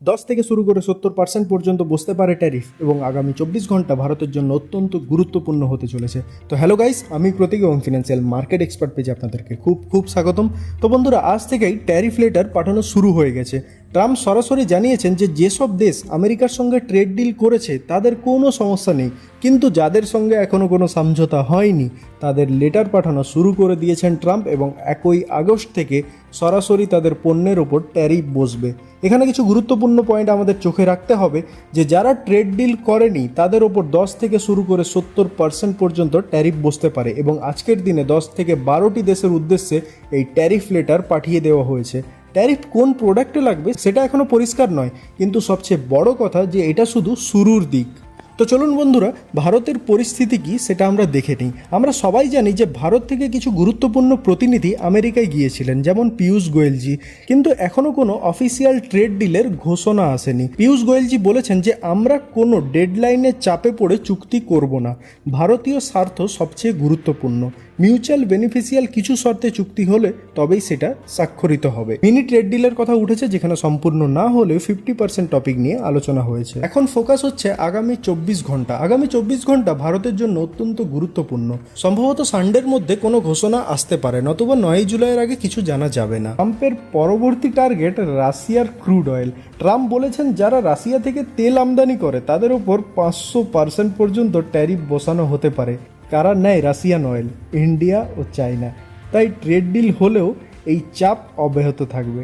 10 থেকে শুরু করে 70% পর্যন্ত বসতে পারে ট্যারিফ এবং আগামী 24 ঘন্টা ভারতের জন্য অত্যন্ত গুরুত্বপূর্ণ হতে চলেছে। তো হ্যালো গাইস, আমি প্রতীক এবং ফিনান্সিয়াল মার্কেট এক্সপার্ট পেজে আপনাদেরকে খুব স্বাগতম। তো বন্ধুরা, আজ থেকেই ট্যারিফ লেটার পাঠানো শুরু হয়ে গেছে। ট্রাম্প সরাসরি জানিয়েছেন যে যেসব দেশ আমেরিকার সঙ্গে ট্রেড ডিল করেছে তাদের কোনো সমস্যা নেই, কিন্তু যাদের সঙ্গে এখনও কোনো সমঝোতা হয়নি তাদের লেটার পাঠানো শুরু করে দিয়েছেন ট্রাম্প এবং 1 আগস্ট থেকে সরাসরি তাদের পণ্যের ওপর ট্যারিফ বসবে। এখানে কিছু গুরুত্বপূর্ণ পয়েন্ট আমাদের চোখে রাখতে হবে যে যারা ট্রেড ডিল করেনি তাদের ওপর 10 থেকে শুরু করে 70% পর্যন্ত ট্যারিফ বসতে পারে এবং আজকের দিনে 10 থেকে 12টি দেশের উদ্দেশ্যে এই ট্যারিফ লেটার পাঠিয়ে দেওয়া হয়েছে। ট্যারিফ কোন প্রোডাক্টে লাগবে সেটা এখনও পরিষ্কার নয়, কিন্তু সবচেয়ে বড় কথা যে এটা শুধু শুরুর দিক। তো চলুন বন্ধুরা, ভারতের পরিস্থিতি কি সেটা আমরা দেখে নিই। আমরা সবাই জানি যে ভারত থেকে কিছু গুরুত্বপূর্ণ প্রতিনিধি আমেরিকায় গিয়েছিলেন, যেমন পীয়ূষ গোয়েলজি, কিন্তু এখনও কোনো অফিসিয়াল ট্রেড ডিলের ঘোষণা আসেনি। পীয়ূষ গোয়েলজি বলেছেন যে আমরা কোনো ডেডলাইনের চাপে পড়ে চুক্তি করব না, ভারতীয় স্বার্থ সবচেয়ে গুরুত্বপূর্ণ, মিউচুয়াল বেনিফিশিয়াল কিছু শর্তে চুক্তি হলে তবেই সেটা স্বাক্ষরিত হবে। মিনি ট্রেড ডিলের কথা উঠেছে, যেখানে সম্পূর্ণ না হলেও 50% টপিক নিয়ে আলোচনা হয়েছে। এখন ফোকাস হচ্ছে আগামী 24 ঘন্টা। আগামী 24 ঘন্টা ভারতের জন্য অত্যন্ত গুরুত্বপূর্ণ। সম্ভবত সানডের মধ্যে কোনো ঘোষণা আসতে পারে, নতুবা 9 জুলাইয়ের আগে কিছু জানা যাবে না। ট্রাম্পের পরবর্তী টার্গেট রাশিয়ার ক্রুড অয়েল। ট্রাম্প বলেছেন যারা রাশিয়া থেকে তেল আমদানি করে তাদের উপর 500% পর্যন্ত ট্যারিফ বসানো হতে পারে। কারা নেয় রাশিয়ান অয়েল? ইন্ডিয়া ও চায়না। তাই ট্রেড ডিল হলেও এই চাপ অব্যাহত থাকবে।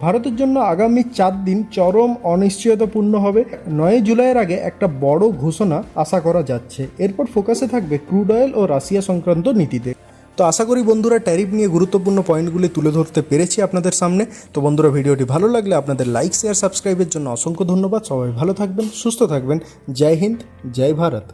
ভারতের জন্য আগামী 4 দিন চরম অনিশ্চয়তাপূর্ণ হবে। 9 জুলাইয়ের আগে একটা বড় ঘোষণা আশা করা যাচ্ছে। এরপর ফোকাসে থাকবে ক্রুড অয়েল ও রাশিয়া সংক্রান্ত নীতিতে। তো আশা করি বন্ধুরা ট্যারিফ নিয়ে গুরুত্বপূর্ণ পয়েন্টগুলি তুলে ধরতে পেরেছি আপনাদের সামনে। তো বন্ধুরা, ভিডিওটি ভালো লাগলে আপনাদের লাইক, শেয়ার, সাবস্ক্রাইবের জন্য অসংখ্য ধন্যবাদ। সবাই ভালো থাকবেন, সুস্থ থাকবেন। জয় হিন্দ, জয় ভারত।